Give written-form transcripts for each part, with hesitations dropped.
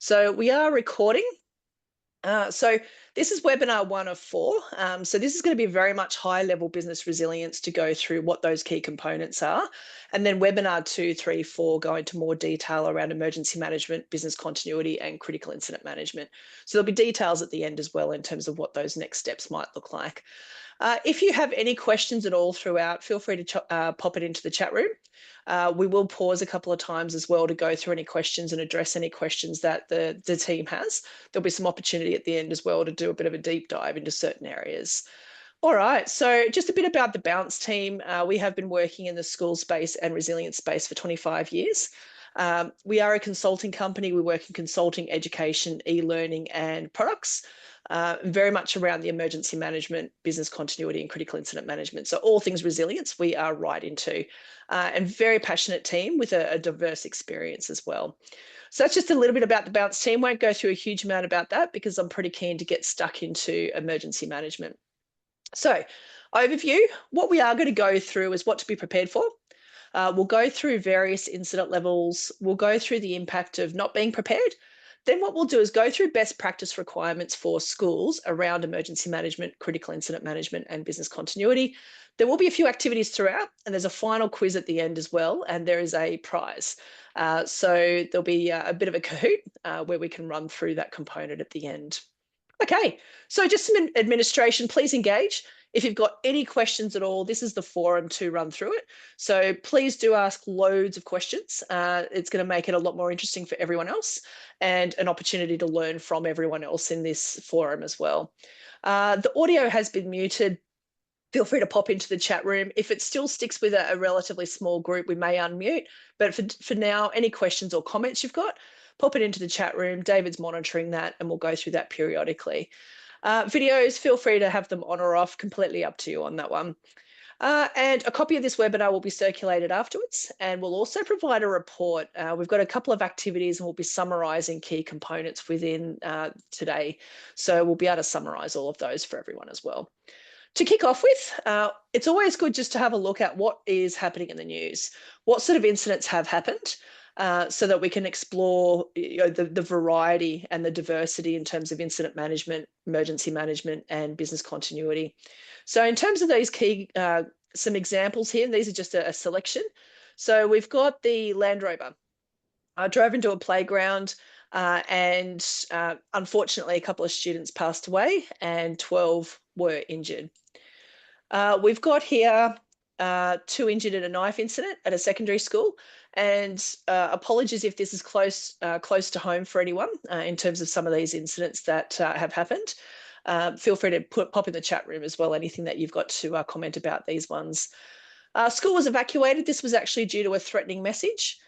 So we are recording. So this is webinar 1 of 4. So this is going to be very much high-level business resilience to go through what those key components are. And then webinar 2, 3, 4 go into more detail around emergency management, business continuity, and critical incident management. So there'll be details at the end as well in terms of what those next steps might look like. If you have any questions at all throughout, feel free to pop it into the chat room. We will pause a couple of times as well to go through any questions and address any questions that the team has. There'll be some opportunity at the end as well to do a bit of a deep dive into certain areas. All right, so just a bit about the Bounce team. We have been working in the school space and resilience space for 25 years. We are a consulting company. We work in consulting, education, e-learning and products. Very much around the emergency management, business continuity and critical incident management. So all things resilience we are right into, and very passionate team with a diverse experience as well. So that's just a little bit about the Bounce team. Won't go through a huge amount about that because I'm pretty keen to get stuck into emergency management. So overview, what we are going to go through is what to be prepared for. We'll go through various incident levels. We'll go through the impact of not being prepared. Then what we'll do is go through best practice requirements for schools around emergency management, critical incident management, and business continuity. There will be a few activities throughout, and there's a final quiz at the end as well, and there is a prize. So there'll be a bit of a Kahoot where we can run through that component at the end. Okay, so just some administration, please engage. If you've got any questions at all, this is the forum to run through it. So please do ask loads of questions. It's going to make it a lot more interesting for everyone else and an opportunity to learn from everyone else in this forum as well. The audio has been muted. Feel free to pop into the chat room. If it still sticks with a relatively small group, we may unmute. But for now, any questions or comments you've got, pop it into the chat room. David's monitoring that and we'll go through that periodically. Videos, feel free to have them on or off, completely up to you on that one. And a copy of this webinar will be circulated afterwards, and we'll also provide a report. We've got a couple of activities and we'll be summarising key components within today. So we'll be able to summarise all of those for everyone as well. To kick off with, it's always good just to have a look at what is happening in the news. What sort of incidents have happened? So that we can explore the variety and the diversity in terms of incident management, emergency management, and business continuity. So in terms of these key, some examples here, and these are just a selection. So we've got the Land Rover. I drove into a playground and unfortunately a couple of students passed away and 12 were injured. We've got here 2 injured in a knife incident at a secondary school. And apologies if this is close to home for anyone in terms of some of these incidents that have happened. Feel free to pop in the chat room as well, anything that you've got to comment about these ones. School was evacuated. This was actually due to a threatening message.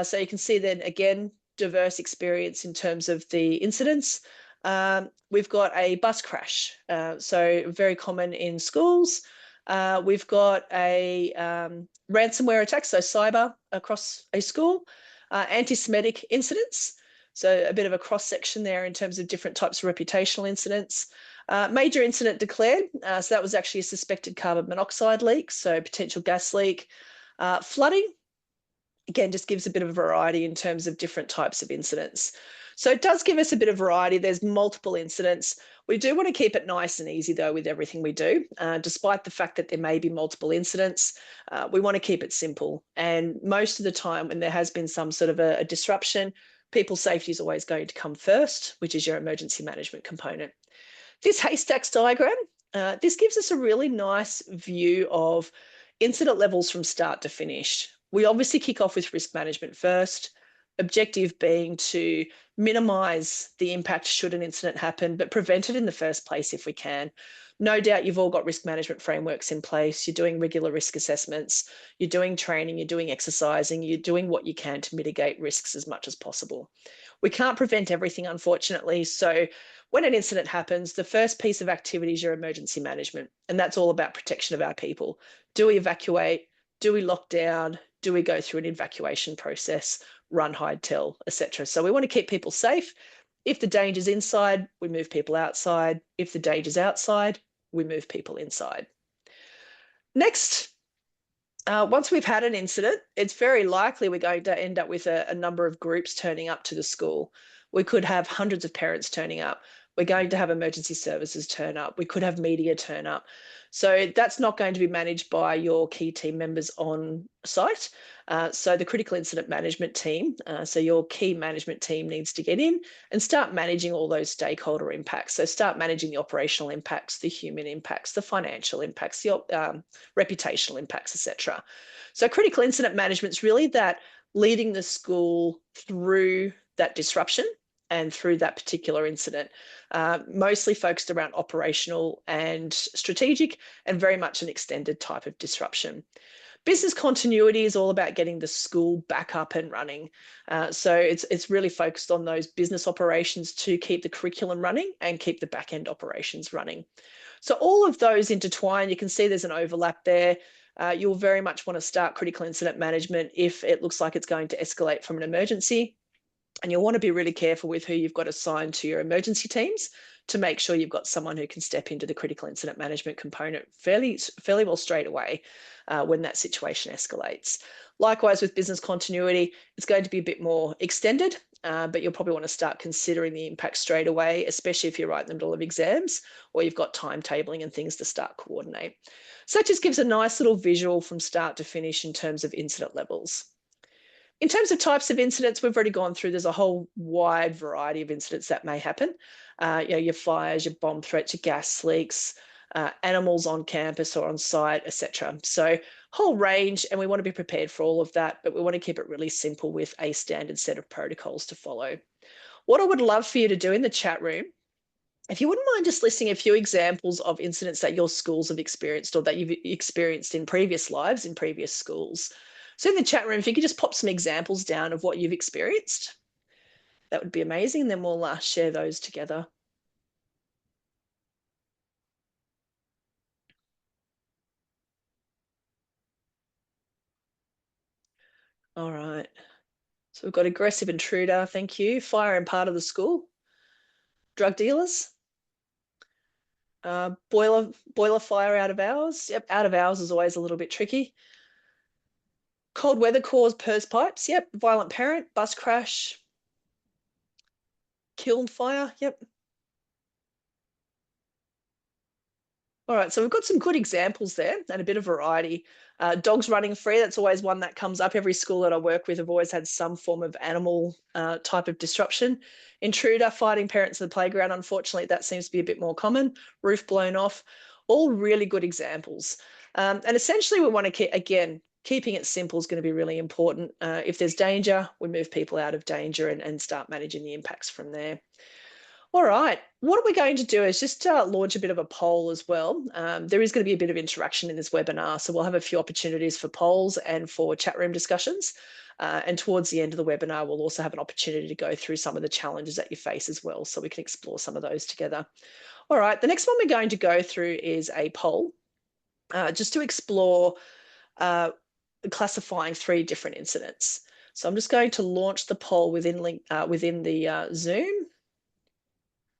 So you can see then again, diverse experience in terms of the incidents. We've got a bus crash. So very common in schools. We've got a ransomware attack, so cyber across a school, anti-Semitic incidents, so a bit of a cross-section there in terms of different types of reputational incidents. Major incident declared, so that was actually a suspected carbon monoxide leak, so potential gas leak. Flooding, again, just gives a bit of a variety in terms of different types of incidents. So it does give us a bit of variety. There's multiple incidents. We do want to keep it nice and easy, though, with everything we do. Despite the fact that there may be multiple incidents, we want to keep it simple. And most of the time when there has been some sort of a disruption, people's safety is always going to come first, which is your emergency management component. This haystacks diagram, this gives us a really nice view of incident levels from start to finish. We obviously kick off with risk management first, objective being to minimise the impact should an incident happen, but prevent it in the first place if we can. No doubt you've all got risk management frameworks in place. You're doing regular risk assessments, you're doing training, you're doing exercising, you're doing what you can to mitigate risks as much as possible. We can't prevent everything, unfortunately. So when an incident happens, the first piece of activity is your emergency management, and that's all about protection of our people. Do we evacuate? Do we lock down? Do we go through an evacuation process? Run, hide, tell, etc. So we want to keep people safe. If the danger's inside, we move people outside. If the danger's outside, we move people inside. Next, Once we've had an incident, it's very likely we're going to end up with a number of groups turning up to the school. We could have hundreds of parents turning up. We're going to have emergency services turn up. We could have media turn up. So that's not going to be managed by your key team members on site. So the critical incident management team, so your key management team needs to get in and start managing all those stakeholder impacts. So start managing the operational impacts, the human impacts, the financial impacts, the reputational impacts, etc. So critical incident management is really that leading the school through that disruption and through that particular incident, mostly focused around operational and strategic, and very much an extended type of disruption. Business continuity is all about getting the school back up and running. So it's really focused on those business operations to keep the curriculum running and keep the back end operations running. So all of those intertwine. You can see there's an overlap there. You'll very much want to start critical incident management if it looks like it's going to escalate from an emergency. And you'll want to be really careful with who you've got assigned to your emergency teams to make sure you've got someone who can step into the critical incident management component fairly well straight away when that situation escalates. Likewise, with business continuity, it's going to be a bit more extended, but you'll probably want to start considering the impact straight away, especially if you're writing the middle of exams or you've got timetabling and things to start coordinate. So that just gives a nice little visual from start to finish in terms of incident levels. In terms of types of incidents, we've already gone through, there's a whole wide variety of incidents that may happen. Your fires, your bomb threats, your gas leaks, animals on campus or on site, etc. So whole range, and we want to be prepared for all of that, but we want to keep it really simple with a standard set of protocols to follow. What I would love for you to do in the chat room, if you wouldn't mind just listing a few examples of incidents that your schools have experienced or that you've experienced in previous lives in previous schools. So in the chat room, if you could just pop some examples down of what you've experienced, that would be amazing. And then we'll share those together. All right. So we've got aggressive intruder, thank you. Fire in part of the school. Drug dealers. Boiler fire out of hours. Yep, out of hours is always a little bit tricky. Cold weather caused purse pipes. Yep. Violent parent, bus crash, kiln fire. Yep. All right, so we've got some good examples there and a bit of variety. Dogs running free, that's always one that comes up. Every school that I work with have always had some form of animal type of disruption. Intruder, fighting parents in the playground, unfortunately, that seems to be a bit more common. Roof blown off, all really good examples. And essentially we want to keep, again, keeping it simple is going to be really important. If there's danger, we move people out of danger and start managing the impacts from there. All right, what we're going to do is just launch a bit of a poll as well. There is going to be a bit of interaction in this webinar, so we'll have a few opportunities for polls and for chat room discussions. And towards the end of the webinar, we'll also have an opportunity to go through some of the challenges that you face as well, so we can explore some of those together. All right, the next one we're going to go through is a poll, just to explore classifying 3 different incidents. So I'm just going to launch the poll within the Zoom.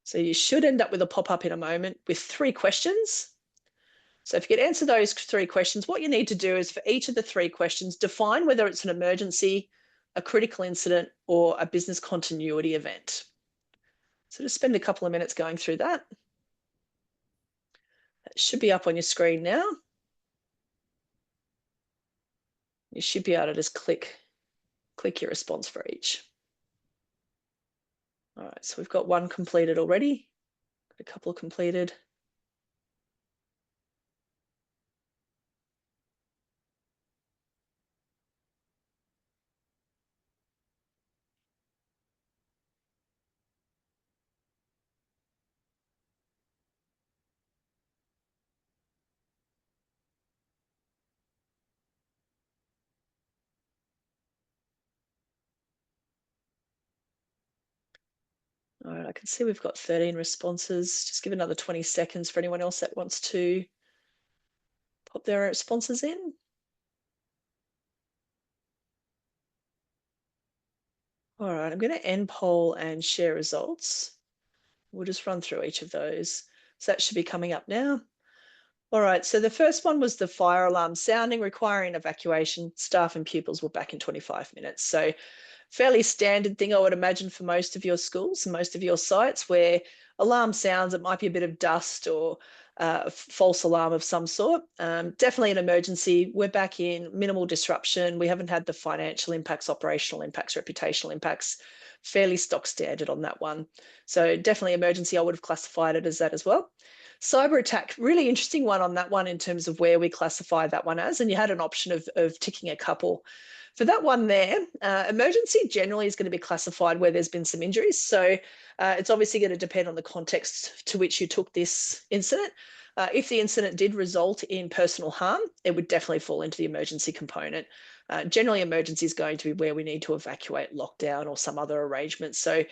So you should end up with a pop-up in a moment with 3 questions. So if you could answer those 3 questions, what you need to do is for each of the 3 questions, define whether it's an emergency, a critical incident, or a business continuity event. So just spend a couple of minutes going through that. It should be up on your screen now. You should be able to just click your response for each. All right, so we've got 1 completed already, got a couple completed. All right, I can see we've got 13 responses. Just give another 20 seconds for anyone else that wants to pop their responses in. All right, I'm going to end poll and share results. We'll just run through each of those. So that should be coming up now. All right, so the first one was the fire alarm sounding, requiring evacuation. Staff and pupils were back in 25 minutes. So fairly standard thing, I would imagine, for most of your schools and most of your sites where alarm sounds, it might be a bit of dust or a false alarm of some sort. Definitely an emergency. We're back in minimal disruption. We haven't had the financial impacts, operational impacts, reputational impacts. Fairly stock standard on that one. So definitely emergency. I would have classified it as that as well. Cyber attack, really interesting one on that one in terms of where we classify that one as. And you had an option of ticking a couple. For that one there, emergency generally is going to be classified where there's been some injuries. So it's obviously going to depend on the context to which you took this incident. If the incident did result in personal harm, it would definitely fall into the emergency component. Generally, emergency is going to be where we need to evacuate, lockdown, or some other arrangement. So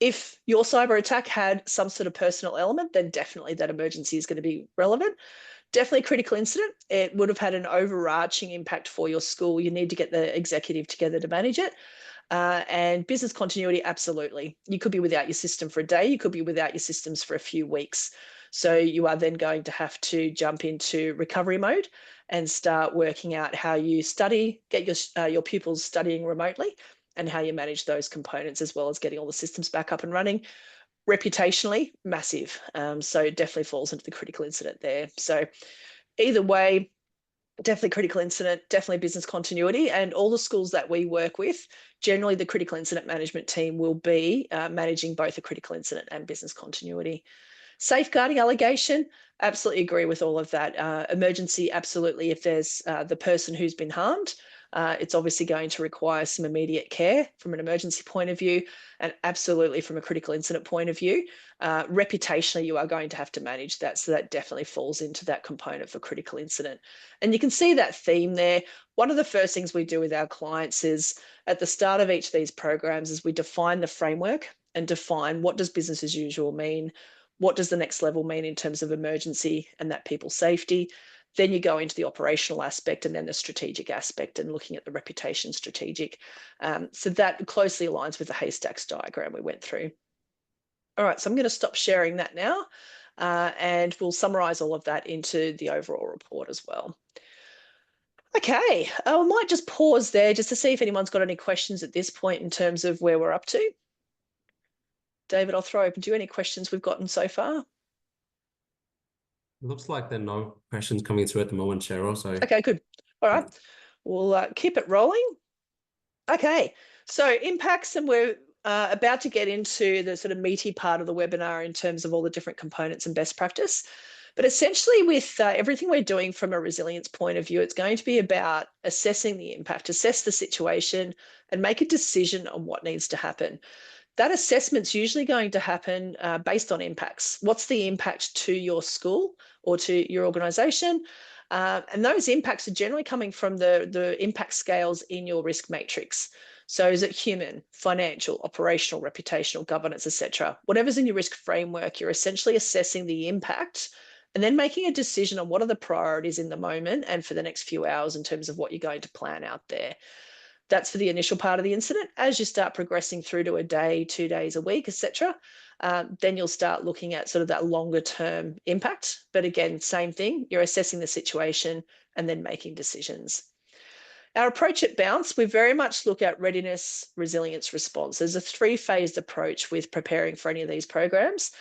if your cyber attack had some sort of personal element, then definitely that emergency is going to be relevant. Definitely critical incident. It would have had an overarching impact for your school. You need to get the executive together to manage it. And business continuity, absolutely. You could be without your system for a day. You could be without your systems for a few weeks. So you are then going to have to jump into recovery mode and start working out how you study, get your pupils studying remotely, and how you manage those components, as well as getting all the systems back up and running. Reputationally, massive. So definitely falls into the critical incident there. So either way, definitely critical incident, definitely business continuity. And all the schools that we work with, generally the critical incident management team will be managing both a critical incident and business continuity. Safeguarding allegation, absolutely agree with all of that. Emergency, absolutely. If there's the person who's been harmed, it's obviously going to require some immediate care from an emergency point of view, and absolutely from a critical incident point of view. Reputationally, you are going to have to manage that. So that definitely falls into that component for critical incident. And you can see that theme there. One of the first things we do with our clients is at the start of each of these programs is we define the framework and define what does business as usual mean, what does the next level mean in terms of emergency and that people's safety. Then you go into the operational aspect and then the strategic aspect and looking at the reputation strategic. So that closely aligns with the haystacks diagram we went through. All right, so I'm going to stop sharing that now and we'll summarize all of that into the overall report as well. Okay, I might just pause there just to see if anyone's got any questions at this point in terms of where we're up to. David, I'll throw open to you. Any questions we've gotten so far? It looks like there are no questions coming through at the moment, Cheryl. So okay, good. All right, we'll keep it rolling. Okay, so impacts, and we're about to get into the sort of meaty part of the webinar in terms of all the different components and best practice. But essentially with everything we're doing from a resilience point of view, it's going to be about assessing the impact, assess the situation, and make a decision on what needs to happen. That assessment's usually going to happen based on impacts. What's the impact to your school or to your organisation? And those impacts are generally coming from the impact scales in your risk matrix. So is it human, financial, operational, reputational, governance, etc.? Whatever's in your risk framework, you're essentially assessing the impact and then making a decision on what are the priorities in the moment and for the next few hours in terms of what you're going to plan out there. That's for the initial part of the incident. As you start progressing through to a day, 2 days, a week, etc., then you'll start looking at sort of that longer term impact. But again, same thing, you're assessing the situation and then making decisions. Our approach at Bounce, we very much look at readiness, resilience, response. There's a 3-phased approach with preparing for any of these programs.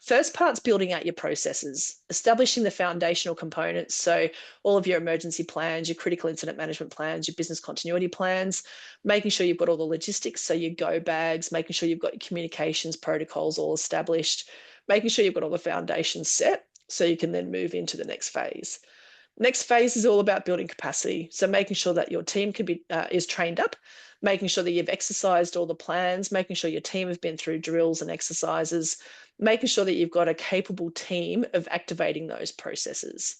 First part's building out your processes, establishing the foundational components. So all of your emergency plans, your critical incident management plans, your business continuity plans, making sure you've got all the logistics. So your go bags, making sure you've got your communications protocols all established, making sure you've got all the foundations set so you can then move into the next phase. Next phase is all about building capacity. So making sure that your team can be is trained up, making sure that you've exercised all the plans, making sure your team have been through drills and exercises, making sure that you've got a capable team of activating those processes.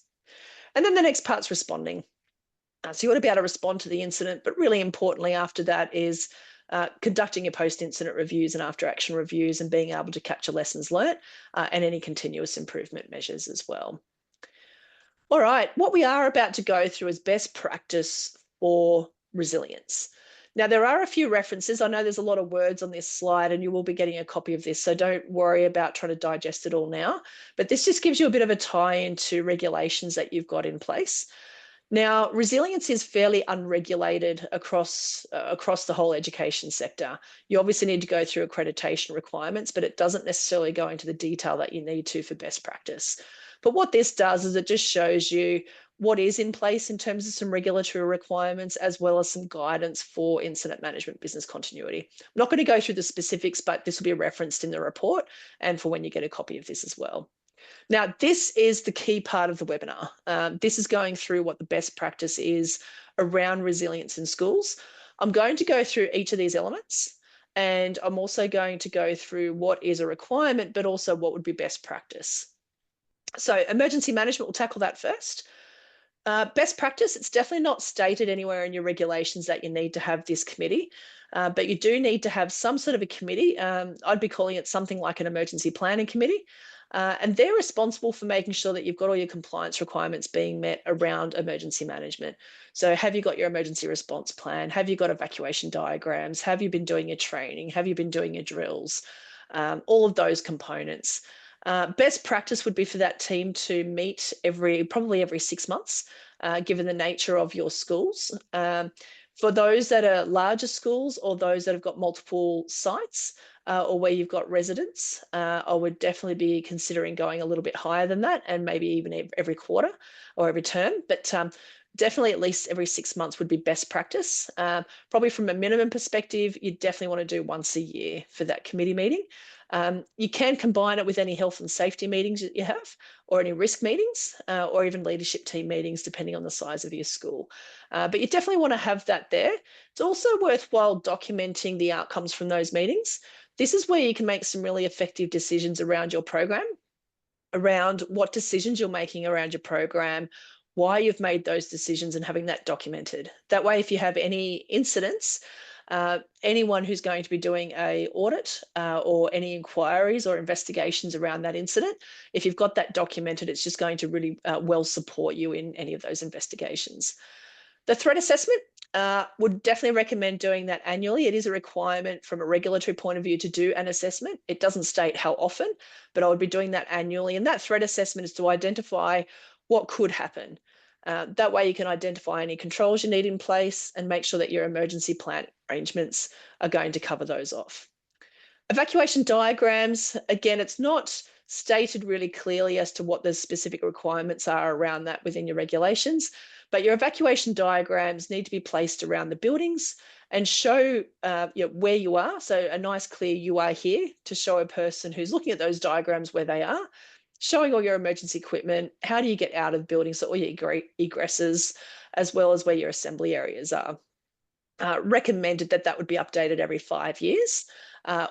And then the next part's responding. So you want to be able to respond to the incident, but really importantly after that is conducting your post-incident reviews and after-action reviews and being able to capture lessons learnt and any continuous improvement measures as well. All right, what we are about to go through is best practice for resilience. Now, there are a few references. I know there's a lot of words on this slide and you will be getting a copy of this, so don't worry about trying to digest it all now. But this just gives you a bit of a tie into regulations that you've got in place. Now, resilience is fairly unregulated across the whole education sector. You obviously need to go through accreditation requirements, but it doesn't necessarily go into the detail that you need to for best practice. But what this does is it just shows you what is in place in terms of some regulatory requirements, as well as some guidance for incident management business continuity. I'm not going to go through the specifics, but this will be referenced in the report and for when you get a copy of this as well. Now, this is the key part of the webinar. This is going through what the best practice is around resilience in schools. I'm going to go through each of these elements, and I'm also going to go through what is a requirement, but also what would be best practice. So emergency management, we'll tackle that first. Best practice, it's definitely not stated anywhere in your regulations that you need to have this committee, but you do need to have some sort of a committee. I'd be calling it something like an emergency planning committee. And they're responsible for making sure that you've got all your compliance requirements being met around emergency management. So have you got your emergency response plan? Have you got evacuation diagrams? Have you been doing your training? Have you been doing your drills? All of those components. Best practice would be for that team to meet probably every 6 months, given the nature of your schools. For those that are larger schools or those that have got multiple sites, or where you've got residents, I would definitely be considering going a little bit higher than that, and maybe even every quarter or every term. But definitely at least every 6 months would be best practice. Probably from a minimum perspective, you definitely want to do once a year for that committee meeting. You can combine it with any health and safety meetings that you have, or any risk meetings, or even leadership team meetings, depending on the size of your school. But you definitely want to have that there. It's also worthwhile documenting the outcomes from those meetings. This is where you can make some really effective decisions around your program, around what decisions you're making around your program, why you've made those decisions, and having that documented. That way, if you have any incidents, anyone who's going to be doing an audit or any inquiries or investigations around that incident, if you've got that documented, it's just going to really well support you in any of those investigations. The threat assessment, would definitely recommend doing that annually. It is a requirement from a regulatory point of view to do an assessment. It doesn't state how often, but I would be doing that annually. And that threat assessment is to identify what could happen. That way you can identify any controls you need in place and make sure that your emergency plan arrangements are going to cover those off. Evacuation diagrams, again, it's not stated really clearly as to what the specific requirements are around that within your regulations, but your evacuation diagrams need to be placed around the buildings and show where you are. So a nice clear "you are here" to show a person who's looking at those diagrams where they are, showing all your emergency equipment, how do you get out of the building, so all your egresses, as well as where your assembly areas are. Recommended that would be updated every 5 years,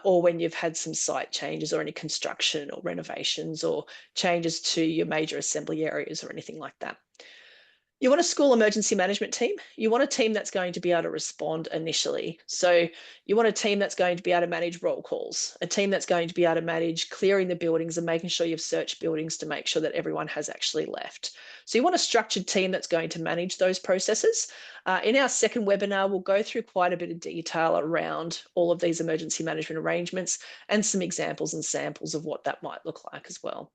or when you've had some site changes or any construction or renovations or changes to your major assembly areas or anything like that. You want a school emergency management team. You want a team that's going to be able to respond initially. So you want a team that's going to be able to manage roll calls, a team that's going to be able to manage clearing the buildings and making sure you've searched buildings to make sure that everyone has actually left. So you want a structured team that's going to manage those processes. In our second webinar, we'll go through quite a bit of detail around all of these emergency management arrangements and some examples and samples of what that might look like as well.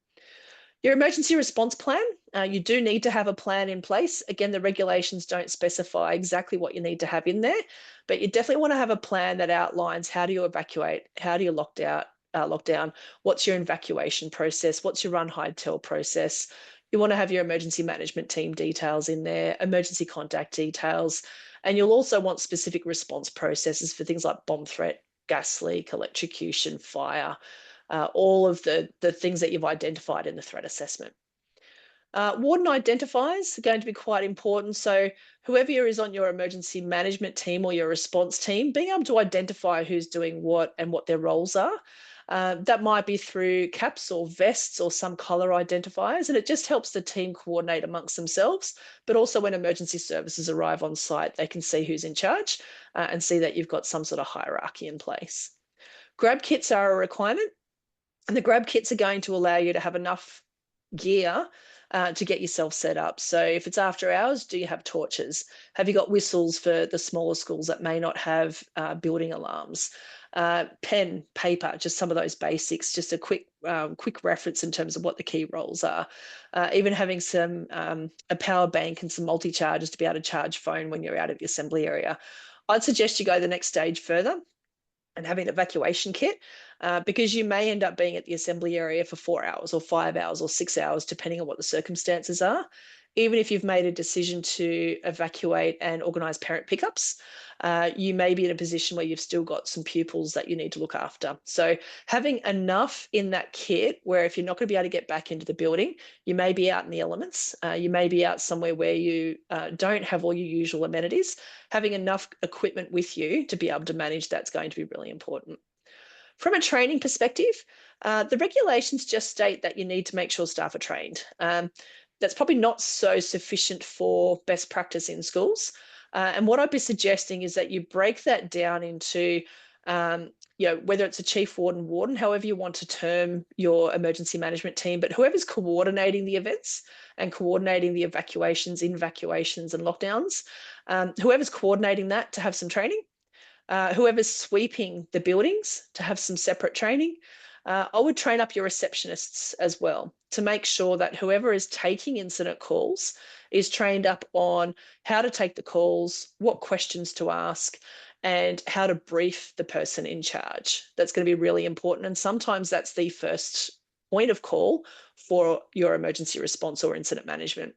Your emergency response plan, you do need to have a plan in place. Again, the regulations don't specify exactly what you need to have in there, but you definitely want to have a plan that outlines how do you evacuate, how do you lock down, what's your evacuation process, what's your run, hide, tell process. You want to have your emergency management team details in there, emergency contact details, and you'll also want specific response processes for things like bomb threat, gas leak, electrocution, fire, all of the things that you've identified in the threat assessment. Warden identifiers are going to be quite important. So whoever is on your emergency management team or your response team, being able to identify who's doing what and what their roles are. That might be through caps or vests or some color identifiers, and it just helps the team coordinate amongst themselves. But also when emergency services arrive on site, they can see who's in charge and see that you've got some sort of hierarchy in place. Grab kits are a requirement. And the grab kits are going to allow you to have enough gear to get yourself set up. So if it's after hours, do you have torches? Have you got whistles for the smaller schools that may not have building alarms? Pen, paper, just some of those basics, just a quick reference in terms of what the key roles are. Even having some a power bank and some multi-chargers to be able to charge phone when you're out of the assembly area. I'd suggest you go the next stage further and having an evacuation kit, because you may end up being at the assembly area for 4 hours or 5 hours or 6 hours, depending on what the circumstances are. Even if you've made a decision to evacuate and organise parent pickups, you may be in a position where you've still got some pupils that you need to look after. So having enough in that kit where if you're not going to be able to get back into the building, you may be out in the elements, you may be out somewhere where you don't have all your usual amenities. Having enough equipment with you to be able to manage that's going to be really important. From a training perspective, the regulations just state that you need to make sure staff are trained. That's probably not so sufficient for best practice in schools. And what I'd be suggesting is that you break that down into, whether it's a chief warden, however you want to term your emergency management team, but whoever's coordinating the events and coordinating the evacuations, evacuations and lockdowns, whoever's coordinating that to have some training, whoever's sweeping the buildings to have some separate training. I would train up your receptionists as well to make sure that whoever is taking incident calls is trained up on how to take the calls, what questions to ask, and how to brief the person in charge. That's going to be really important. And sometimes that's the first point of call for your emergency response or incident management.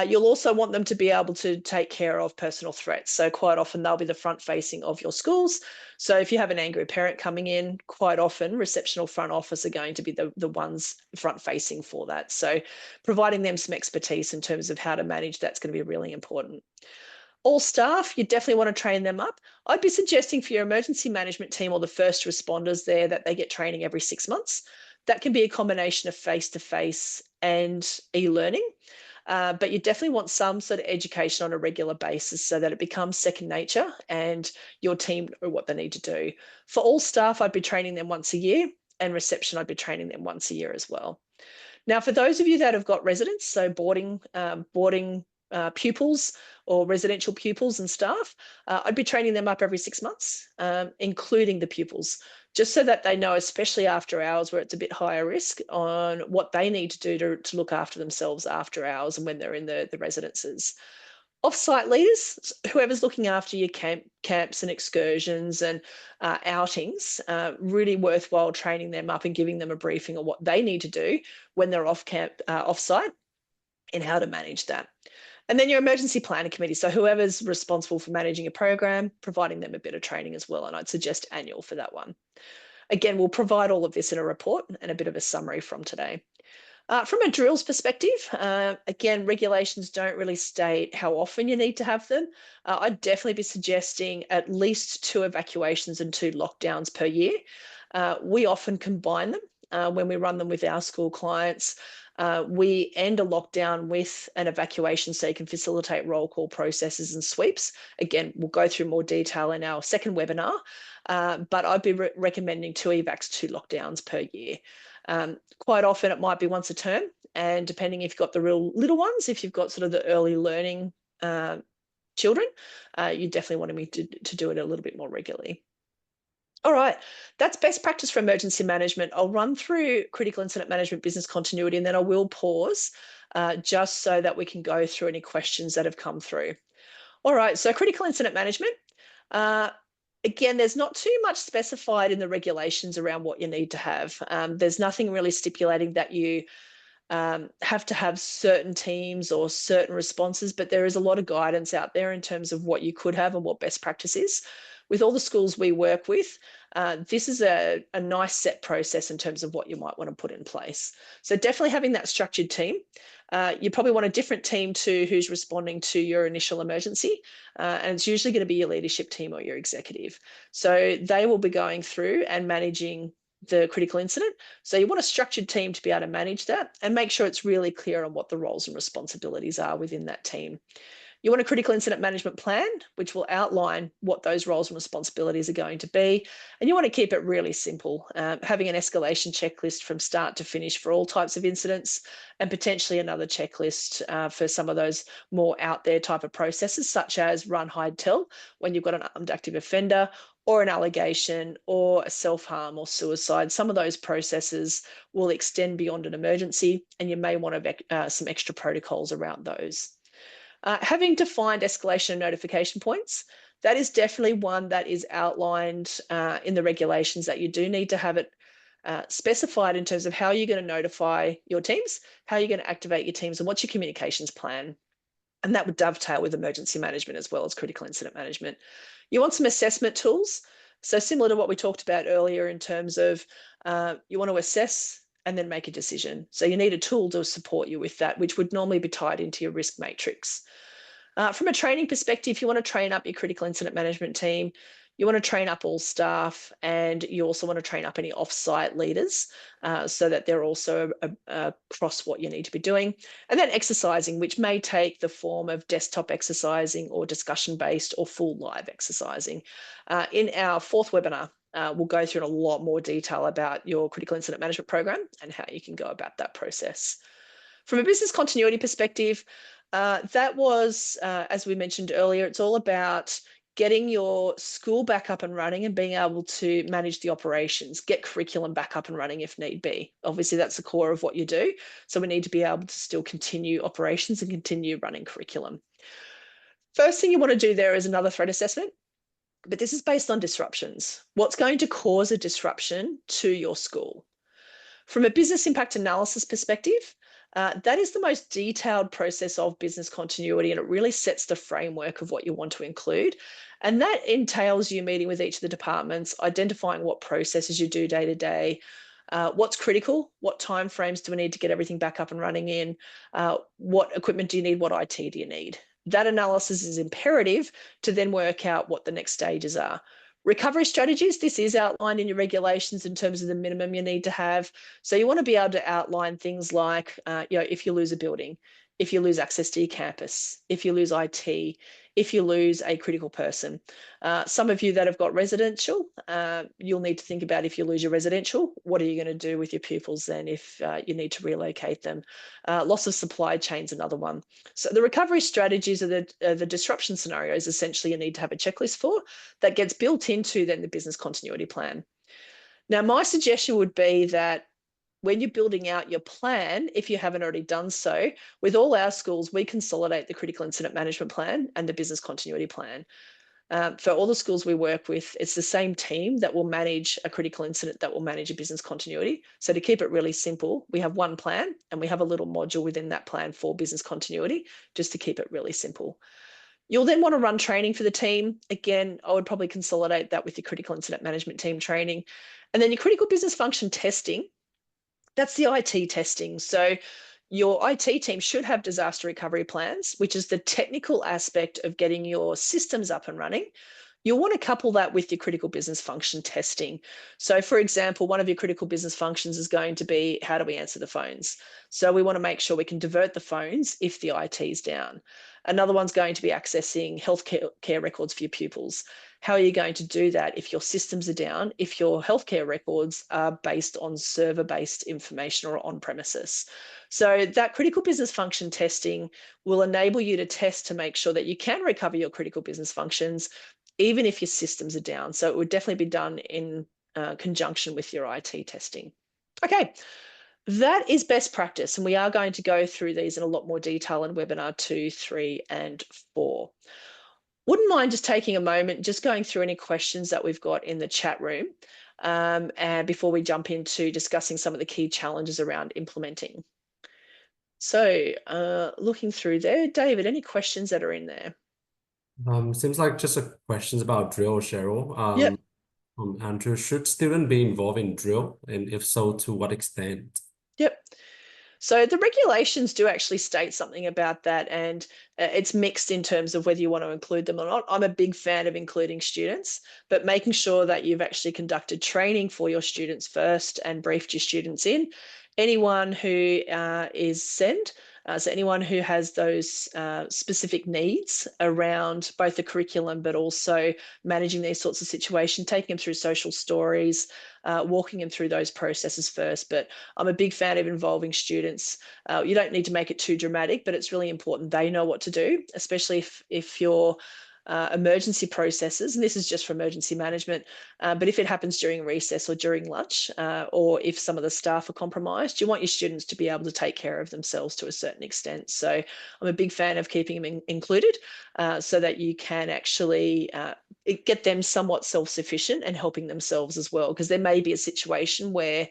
You'll also want them to be able to take care of personal threats. So quite often they'll be the front facing of your schools. So if you have an angry parent coming in, quite often reception or front office are going to be the ones front facing for that. So providing them some expertise in terms of how to manage that's going to be really important. All staff, you definitely want to train them up. I'd be suggesting for your emergency management team or the first responders there that they get training every 6 months. That can be a combination of face-to-face and e-learning. But you definitely want some sort of education on a regular basis so that it becomes second nature and your team know what they need to do. For all staff, I'd be training them once a year, and reception, I'd be training them once a year as well. Now, for those of you that have got residents, so boarding pupils or residential pupils and staff, I'd be training them up every 6 months, including the pupils, just so that they know, especially after hours where it's a bit higher risk, on what they need to do to look after themselves after hours and when they're in the residences. Off-site leaders, whoever's looking after your camps and excursions and outings, really worthwhile training them up and giving them a briefing on what they need to do when they're off-site and how to manage that. And then your emergency planning committee. So whoever's responsible for managing a program, providing them a bit of training as well. And I'd suggest annual for that one. Again, we'll provide all of this in a report and a bit of a summary from today. From a drills perspective, again, regulations don't really state how often you need to have them. I'd definitely be suggesting at least 2 evacuations and 2 lockdowns per year. We often combine them when we run them with our school clients. We end a lockdown with an evacuation so you can facilitate roll call processes and sweeps. Again, we'll go through more detail in our second webinar, but I'd be recommending 2 evacs, 2 lockdowns per year. Quite often it might be once a term, and depending if you've got the real little ones, if you've got sort of the early learning children, you definitely want to do it a little bit more regularly. All right, that's best practice for emergency management. I'll run through critical incident management business continuity, and then I will pause just so that we can go through any questions that have come through. All right, so critical incident management. Again, there's not too much specified in the regulations around what you need to have. There's nothing really stipulating that you have to have certain teams or certain responses, but there is a lot of guidance out there in terms of what you could have and what best practice is. With all the schools we work with, this is a nice set process in terms of what you might want to put in place. So definitely having that structured team. You probably want a different team to who's responding to your initial emergency, and it's usually going to be your leadership team or your executive. So they will be going through and managing the critical incident. So you want a structured team to be able to manage that and make sure it's really clear on what the roles and responsibilities are within that team. You want a critical incident management plan, which will outline what those roles and responsibilities are going to be. And you want to keep it really simple, having an escalation checklist from start to finish for all types of incidents, and potentially another checklist for some of those more out there type of processes, such as run, hide, tell, when you've got an armed active offender or an allegation or a self-harm or suicide. Some of those processes will extend beyond an emergency, and you may want to some extra protocols around those. Having defined escalation and notification points, that is definitely one that is outlined in the regulations, that you do need to have it specified in terms of how you're going to notify your teams, how you're going to activate your teams, and what's your communications plan. And that would dovetail with emergency management as well as critical incident management. You want some assessment tools. So similar to what we talked about earlier in terms of you want to assess and then make a decision. So you need a tool to support you with that, which would normally be tied into your risk matrix. From a training perspective, you want to train up your critical incident management team. You want to train up all staff, and you also want to train up any off-site leaders so that they're also across what you need to be doing. And then exercising, which may take the form of desktop exercising or discussion-based or full live exercising. In our fourth webinar, we'll go through in a lot more detail about your critical incident management program and how you can go about that process. From a business continuity perspective, that was, as we mentioned earlier, it's all about getting your school back up and running and being able to manage the operations, get curriculum back up and running if need be. Obviously, that's the core of what you do. So we need to be able to still continue operations and continue running curriculum. First thing you want to do there is another threat assessment, but this is based on disruptions. What's going to cause a disruption to your school? From a business impact analysis perspective, that is the most detailed process of business continuity, and it really sets the framework of what you want to include. And that entails you meeting with each of the departments, identifying what processes you do day to day, what's critical, what timeframes do we need to get everything back up and running in, what equipment do you need, what IT do you need. That analysis is imperative to then work out what the next stages are. Recovery strategies, this is outlined in your regulations in terms of the minimum you need to have. So you want to be able to outline things like, if you lose a building, if you lose access to your campus, if you lose IT, if you lose a critical person. Some of you that have got residential, you'll need to think about, if you lose your residential, what are you going to do with your pupils then if you need to relocate them? Loss of supply chain is another one. So the recovery strategies are the disruption scenarios essentially you need to have a checklist for, that gets built into then the business continuity plan. Now, my suggestion would be that when you're building out your plan, if you haven't already done so, with all our schools, we consolidate the critical incident management plan and the business continuity plan. For all the schools we work with, it's the same team that will manage a critical incident, that will manage a business continuity. So to keep it really simple, we have one plan and we have a little module within that plan for business continuity, just to keep it really simple. You'll then want to run training for the team. Again, I would probably consolidate that with your critical incident management team training. And then your critical business function testing, that's the IT testing. So your IT team should have disaster recovery plans, which is the technical aspect of getting your systems up and running. You'll want to couple that with your critical business function testing. So for example, one of your critical business functions is going to be, how do we answer the phones? So we want to make sure we can divert the phones if the IT is down. Another one's going to be accessing healthcare records for your pupils. How are you going to do that if your systems are down, if your healthcare records are based on server-based information or on premises? So that critical business function testing will enable you to test to make sure that you can recover your critical business functions, even if your systems are down. So it would definitely be done in conjunction with your IT testing. Okay, that is best practice, and we are going to go through these in a lot more detail in webinar 2, 3, and 4. Wouldn't mind just taking a moment, just going through any questions that we've got in the chat room, and before we jump into discussing some of the key challenges around implementing. So looking through there, David, any questions that are in there? Seems like just a questions about drill, Cheryl. Yep. Andrew, should students be involved in drill, and if so, to what extent? Yep. So the regulations do actually state something about that, and it's mixed in terms of whether you want to include them or not. I'm a big fan of including students, but making sure that you've actually conducted training for your students first and briefed your students in. Anyone who is SEND So anyone who has those specific needs around both the curriculum, but also managing these sorts of situations, taking them through social stories, walking them through those processes first. But I'm a big fan of involving students. You don't need to make it too dramatic, but it's really important they know what to do, especially if you're emergency processes, and this is just for emergency management, but if it happens during recess or during lunch, or if some of the staff are compromised, you want your students to be able to take care of themselves to a certain extent. So I'm a big fan of keeping them included, so that you can actually get them somewhat self-sufficient and helping themselves as well, because there may be a situation where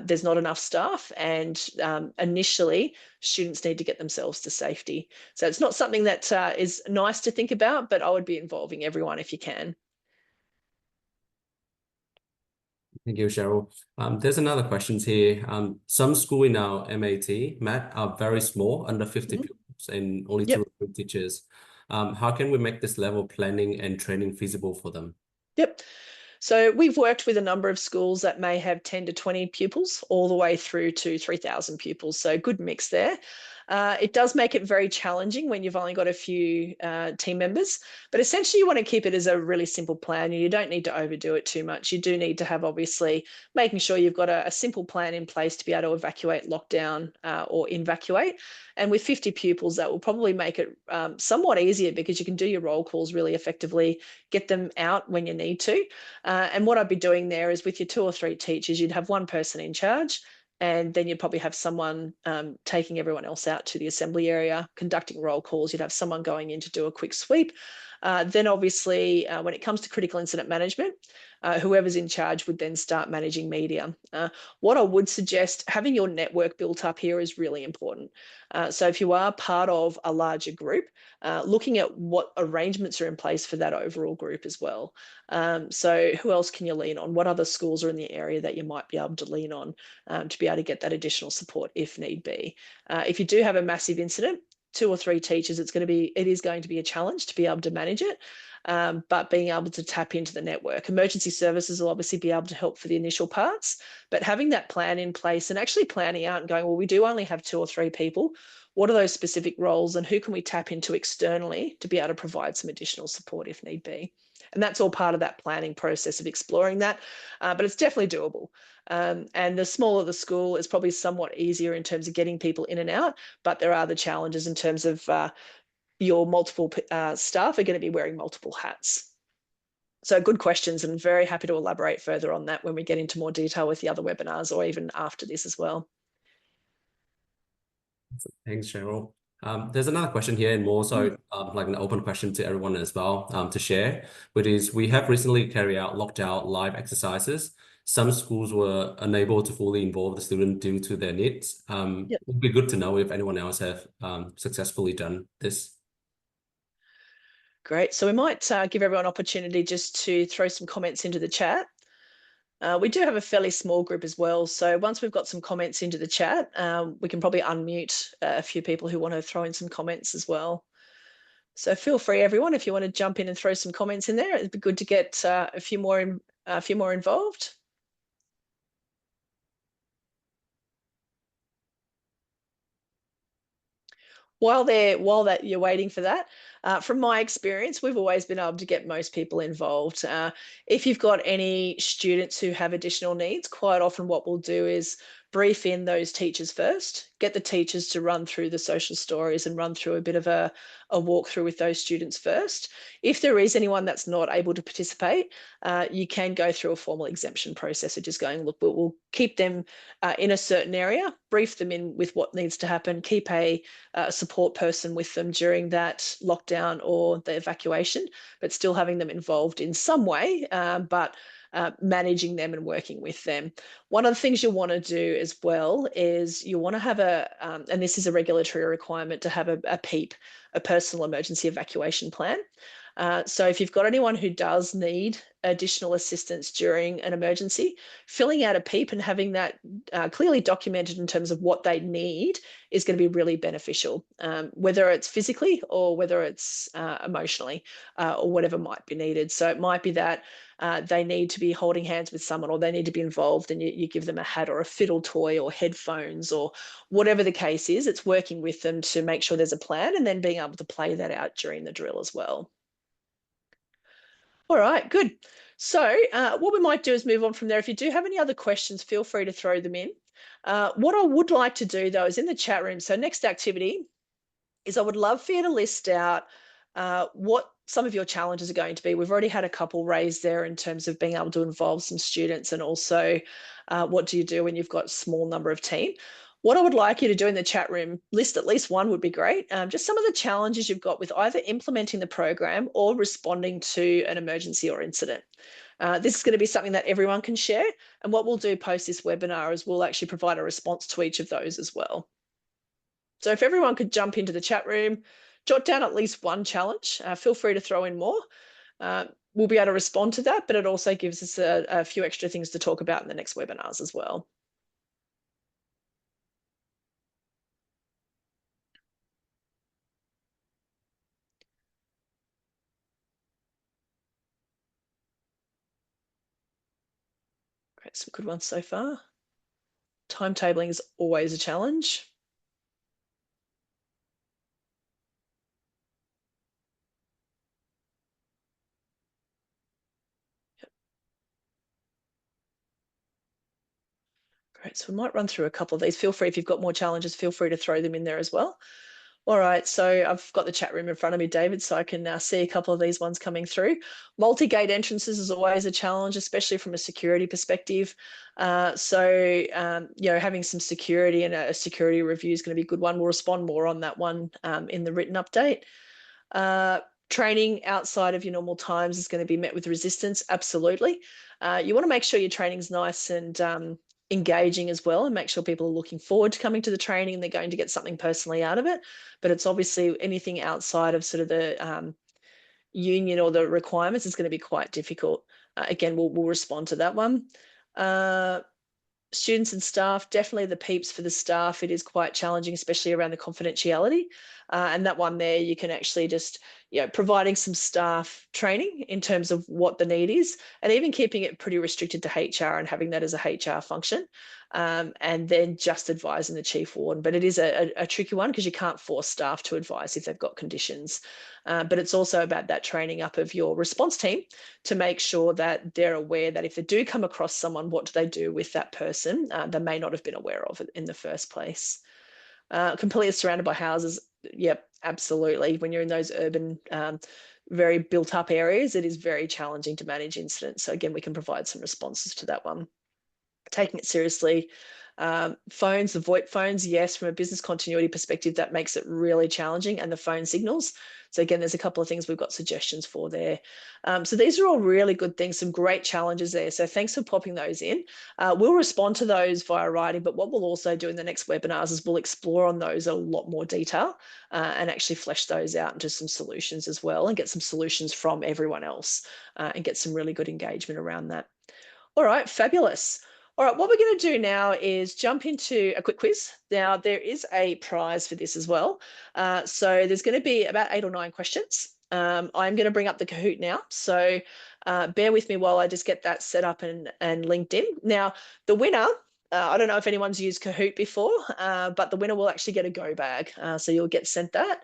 there's not enough staff, and initially students need to get themselves to safety. So it's not something that is nice to think about, but I would be involving everyone if you can. Thank you, Cheryl. There's another question here. Some school in our MAT are very small, under 50 pupils, and only Yep. 2 or 3 teachers. How can we make this level planning and training feasible for them? Yep. So we've worked with a number of schools that may have 10 to 20 pupils all the way through to 3,000 pupils. So good mix there. It does make it very challenging when you've only got a few team members, but essentially you want to keep it as a really simple plan. You don't need to overdo it too much. You do need to have, obviously, making sure you've got a simple plan in place to be able to evacuate, lockdown, or evacuate. And with 50 pupils, that will probably make it somewhat easier, because you can do your roll calls really effectively, get them out when you need to. And what I'd be doing there is, with your 2 or 3 teachers, you'd have one person in charge, and then you'd probably have someone taking everyone else out to the assembly area, conducting roll calls. You'd have someone going in to do a quick sweep. Then obviously, when it comes to critical incident management, whoever's in charge would then start managing media. What I would suggest, having your network built up here is really important. So if you are part of a larger group, looking at what arrangements are in place for that overall group as well. So who else can you lean on? What other schools are in the area that you might be able to lean on to be able to get that additional support if need be? If you do have a massive incident, 2 or 3 teachers, it is going to be a challenge to be able to manage it. But being able to tap into the network. Emergency services will obviously be able to help for the initial parts, but having that plan in place and actually planning out and going, well, we do only have 2 or 3 people. What are those specific roles, and who can we tap into externally to be able to provide some additional support if need be? And that's all part of that planning process of exploring that, but it's definitely doable. And the smaller the school is probably somewhat easier in terms of getting people in and out, but there are the challenges in terms of your multiple staff are going to be wearing multiple hats. So good questions, and very happy to elaborate further on that when we get into more detail with the other webinars, or even after this as well. Thanks, Cheryl. There's another question here, and more so like an open question to everyone as well, to share, which is, we have recently carried out lockdown live exercises. Some schools were unable to fully involve the student due to their needs. It would be good to know if anyone else have successfully done this. Great. So we might give everyone an opportunity just to throw some comments into the chat. We do have a fairly small group as well. So once we've got some comments into the chat, we can probably unmute a few people who want to throw in some comments as well. So feel free, everyone, if you want to jump in and throw some comments in there. It'd be good to get a few more involved. While you're waiting for that, from my experience, we've always been able to get most people involved. If you've got any students who have additional needs, quite often what we'll do is brief in those teachers first, get the teachers to run through the social stories and run through a bit of a walkthrough with those students first. If there is anyone that's not able to participate, you can go through a formal exemption process of just going, look, we'll keep them in a certain area, brief them in with what needs to happen, keep a support person with them during that lockdown or the evacuation, but still having them involved in some way, but managing them and working with them. One of the things you want to do as well is you want to have and this is a regulatory requirement, to have a PEEP, a personal emergency evacuation plan. So if you've got anyone who does need additional assistance during an emergency, filling out a PEEP and having that clearly documented in terms of what they need is going to be really beneficial, whether it's physically or whether it's emotionally or whatever might be needed. So it might be that they need to be holding hands with someone, or they need to be involved, and you give them a hat or a fiddle toy or headphones or whatever the case is. It's working with them to make sure there's a plan and then being able to play that out during the drill as well. All right, good. So what we might do is move on from there. If you do have any other questions, feel free to throw them in. What I would like to do, though, is in the chat room. So next activity is I would love for you to list out what some of your challenges are going to be. We've already had a couple raised there in terms of being able to involve some students, and also what do you do when you've got a small number of team. What I would like you to do in the chat room, list at least one would be great. Just some of the challenges you've got with either implementing the program or responding to an emergency or incident. This is going to be something that everyone can share. And what we'll do post this webinar is we'll actually provide a response to each of those as well. So if everyone could jump into the chat room, jot down at least one challenge, feel free to throw in more. We'll be able to respond to that, but it also gives us a few extra things to talk about in the next webinars as well. Great, some good ones so far. Timetabling is always a challenge. Yep. Great, so we might run through a couple of these. Feel free, if you've got more challenges, feel free to throw them in there as well. All right, so I've got the chat room in front of me, David, so I can now see a couple of these ones coming through. Multi-gate entrances is always a challenge, especially from a security perspective. Having some security and a security review is going to be a good one. We'll respond more on that one in the written update. Training outside of your normal times is going to be met with resistance, absolutely. You want to make sure your training's nice and engaging as well, and make sure people are looking forward to coming to the training and they're going to get something personally out of it. But it's obviously anything outside of sort of the union or the requirements is going to be quite difficult. Again, we'll respond to that one. Students and staff, definitely the PEEPs for the staff, it is quite challenging, especially around the confidentiality. And that one there, you can actually just, providing some staff training in terms of what the need is, and even keeping it pretty restricted to HR and having that as a HR function. And then just advising the chief warden. But it is a tricky one because you can't force staff to advise if they've got conditions. But it's also about that training up of your response team to make sure that they're aware that if they do come across someone, what do they do with that person they may not have been aware of it in the first place. Completely surrounded by houses, yep, absolutely. When you're in those urban, very built up areas, it is very challenging to manage incidents. So again, we can provide some responses to that one. Taking it seriously. Phones, the VoIP phones, yes, from a business continuity perspective, that makes it really challenging, and the phone signals. So again, there's a couple of things we've got suggestions for there. So these are all really good things, some great challenges there. So thanks for popping those in. We'll respond to those via writing, but what we'll also do in the next webinars is we'll explore on those a lot more detail and actually flesh those out into some solutions as well, and get some solutions from everyone else and get some really good engagement around that. All right, fabulous. All right, what we're going to do now is jump into a quick quiz. Now, there is a prize for this as well. So there's going to be about 8 or 9 questions. I'm going to bring up the Kahoot now. So bear with me while I just get that set up and linked in. Now, the winner, I don't know if anyone's used Kahoot before, but the winner will actually get a go bag. So you'll get sent that.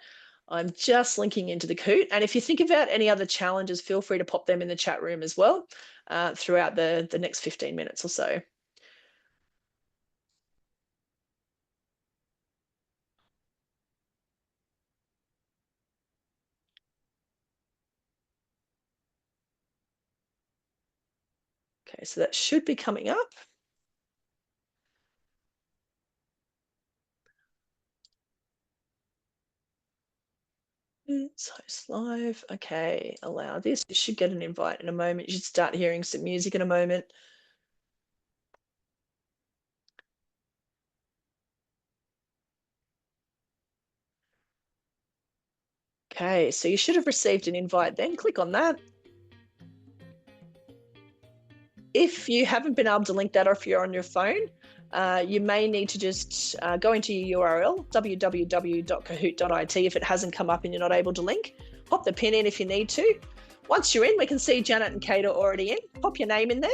I'm just linking into the Kahoot. And if you think about any other challenges, feel free to pop them in the chat room as well throughout the next 15 minutes or so. Okay, so that should be coming up. It's host live. Okay, allow this. You should get an invite in a moment. You should start hearing some music in a moment. Okay, so you should have received an invite then. Click on that. If you haven't been able to link that, or if you're on your phone, you may need to just go into your URL, www.kahoot.it, if it hasn't come up and you're not able to link. Pop the pin in if you need to. Once you're in, we can see Janet and Kate are already in. Pop your name in there.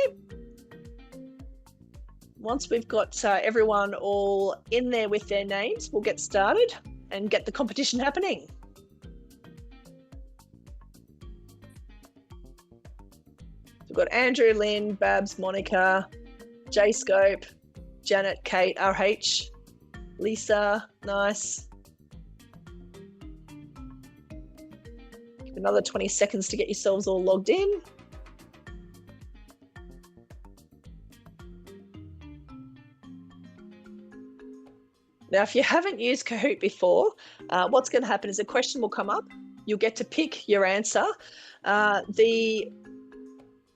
Once we've got everyone all in there with their names, we'll get started and get the competition happening. We've got Andrew, Lynn, Babs, Monica, 𝐡𝐨, Janet, Kate, RH, Lisa, nice. Give another 20 seconds to get yourselves all logged in. Now, if you haven't used Kahoot before, what's going to happen is a question will come up. You'll get to pick your answer. The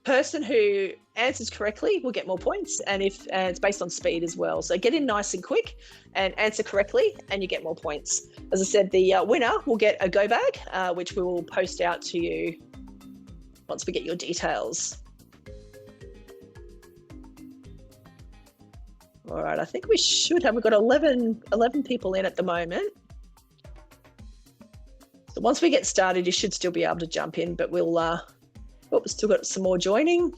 person who answers correctly will get more points, and it's based on speed as well. So get in nice and quick and answer correctly, and you get more points. As I said, the winner will get a go bag, which we will post out to you once we get your details. All right, I think we should have, we've got 11 people in at the moment. So once we get started, you should still be able to jump in, but we've still got some more joining.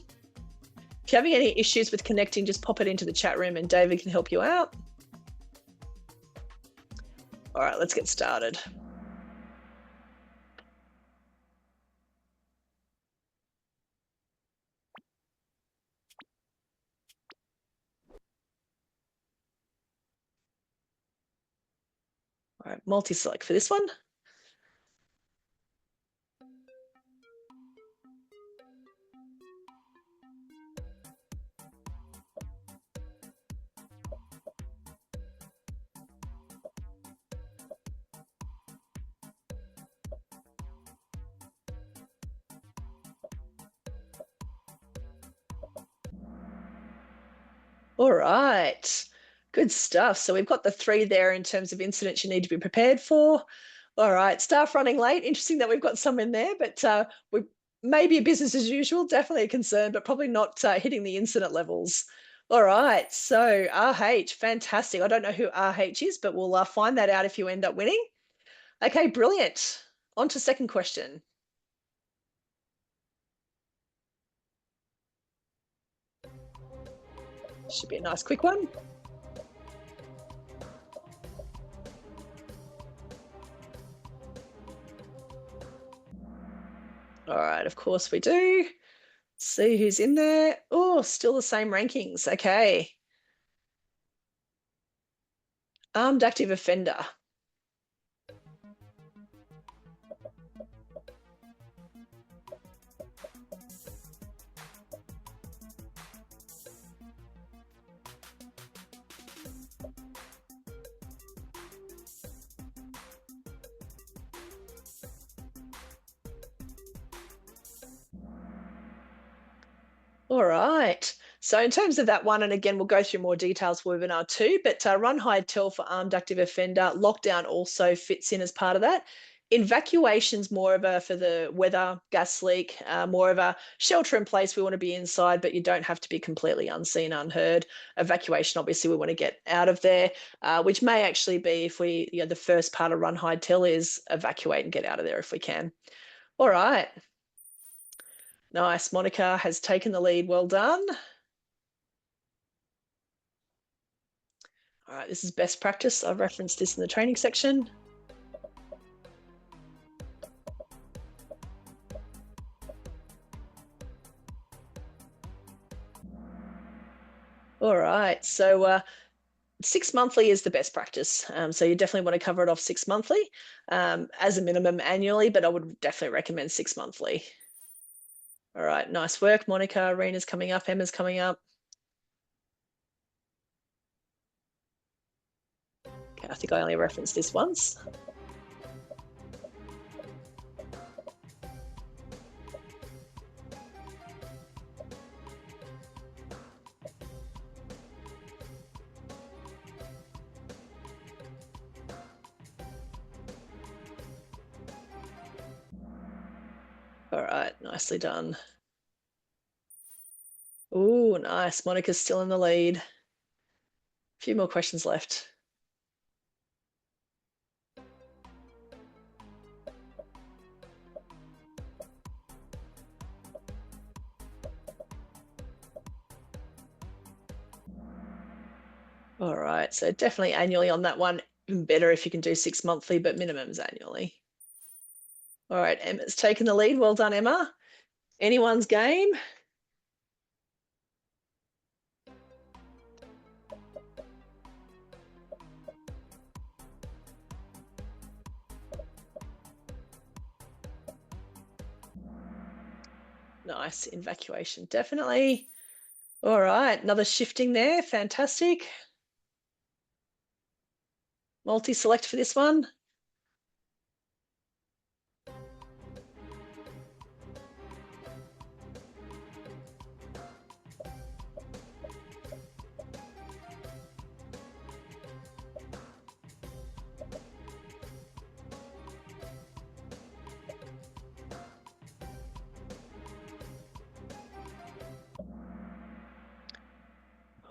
If you're having any issues with connecting, just pop it into the chat room and David can help you out. All right, let's get started. All right, multi-select for this one. All right, good stuff. So we've got the 3 there in terms of incidents you need to be prepared for. All right, staff running late. Interesting that we've got some in there, but we may be a business as usual, definitely a concern, but probably not hitting the incident levels. All right, so RH, fantastic. I don't know who RH is, but we'll find that out if you end up winning. Okay, brilliant. On to second question. Should be a nice quick one. All right, of course we do. See who's in there. Oh, still the same rankings. Okay. Armed active offender. All right. So in terms of that one, and again, we'll go through more details for webinar 2, but run, hide, tell for armed active offender. Lockdown also fits in as part of that. Evacuation's more of a, for the weather, gas leak, more of a shelter in place. We want to be inside, but you don't have to be completely unseen, unheard. Evacuation, obviously, we want to get out of there, which may actually be if we, the first part of run, hide, tell is evacuate and get out of there if we can. All right. Nice. Monica has taken the lead. Well done. All right, this is best practice. I've referenced this in the training section. All right, so 6 monthly is the best practice. So you definitely want to cover it off 6 monthly as a minimum annually, but I would definitely recommend 6 monthly. All right, nice work, Monica. Rena's coming up, Emma's coming up. Okay, I think I only referenced this once. All right, nicely done. Oh, nice. Monica's still in the lead. A few more questions left. All right, so definitely annually on that one. Even better if you can do 6 monthly, but minimum's annually. All right, Emma's taken the lead. Well done, Emma. Anyone's game. Nice, evacuation, definitely. All right, another shifting there, fantastic. Multi-select for this one.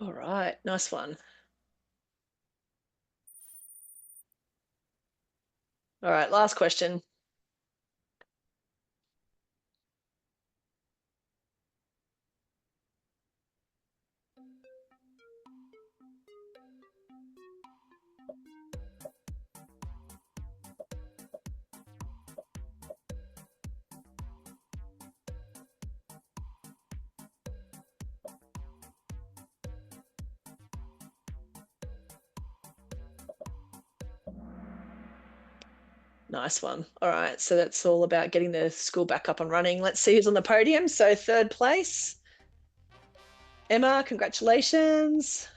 All right, nice one. All right, last question. Nice one. All right, so that's all about getting the school back up and running. Let's see who's on the podium. So 3rd place. Emma, congratulations.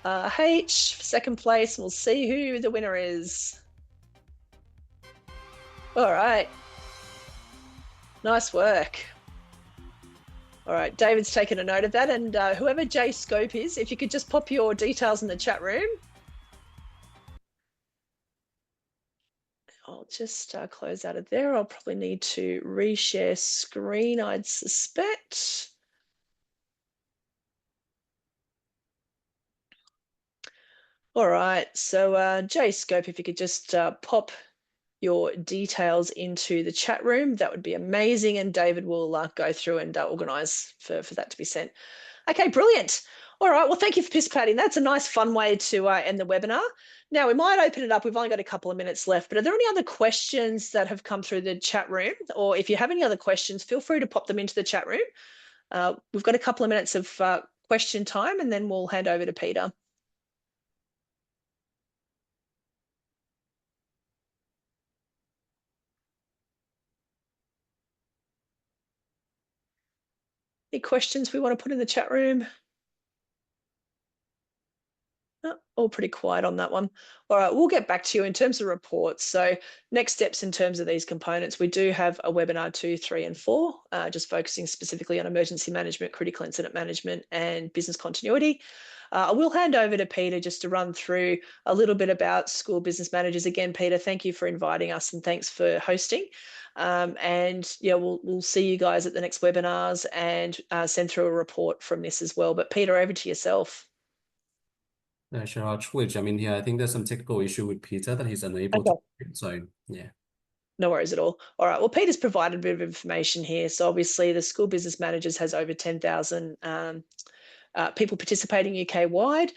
H, 2nd place. We'll see who the winner is. All right. Nice work. All right, David's taken a note of that. And whoever 𝐤 𝐒𝐡𝐨 is, if you could just pop your details in the chat room. I'll just close out of there. I'll probably need to reshare screen, I'd suspect. All right, so 𝐤 𝐒𝐡𝐴, if you could just pop your details into the chat room, that would be amazing. And David will go through and organise for that to be sent. Okay, brilliant. All right, well, thank you for participating. That's a nice, fun way to end the webinar. Now, we might open it up. We've only got a couple of minutes left, but are there any other questions that have come through the chat room? Or if you have any other questions, feel free to pop them into the chat room. We've got a couple of minutes of question time, and then we'll hand over to Peter. Any questions we want to put in the chat room? Oh, all pretty quiet on that one. All right, we'll get back to you in terms of reports. So next steps in terms of these components, we do have a webinar 2, 3, and 4, just focusing specifically on emergency management, critical incident management, and business continuity. I will hand over to Peter just to run through a little bit about school business managers. Again, Peter, thank you for inviting us and thanks for hosting. And yeah, we'll see you guys at the next webinars and send through a report from this as well. But Peter, over to yourself. Sure, I'll switch. I mean, yeah, I think there's some technical issue with Peter that he's unable to. So, yeah. No worries at all. All right. Well, Peter's provided a bit of information here. So obviously the School Business Managers has over 10,000 people participating UK-wide.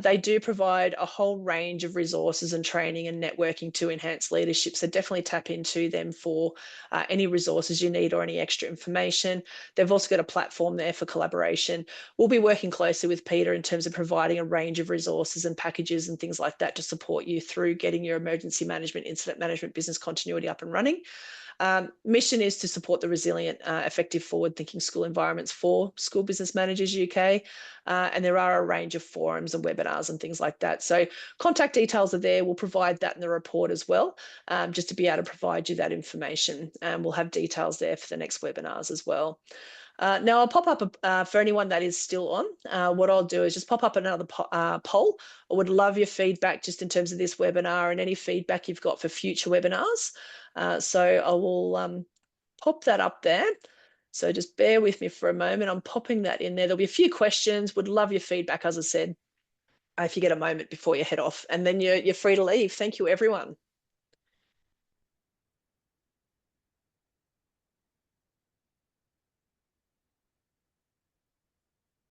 They do provide a whole range of resources and training and networking to enhance leadership. So definitely tap into them for any resources you need or any extra information. They've also got a platform there for collaboration. We'll be working closely with Peter in terms of providing a range of resources and packages and things like that to support you through getting your emergency management, incident management, business continuity up and running. Mission is to support the resilient, effective, forward-thinking school environments for School Business Managers UK. And there are a range of forums and webinars and things like that. So contact details are there. We'll provide that in the report as well, just to be able to provide you that information. And we'll have details there for the next webinars as well. Now I'll pop up for anyone that is still on. What I'll do is just pop up another poll. I would love your feedback just in terms of this webinar and any feedback you've got for future webinars. So I will pop that up there. So just bear with me for a moment. I'm popping that in there. There'll be a few questions. Would love your feedback, as I said, if you get a moment before you head off. And then you're free to leave. Thank you, everyone.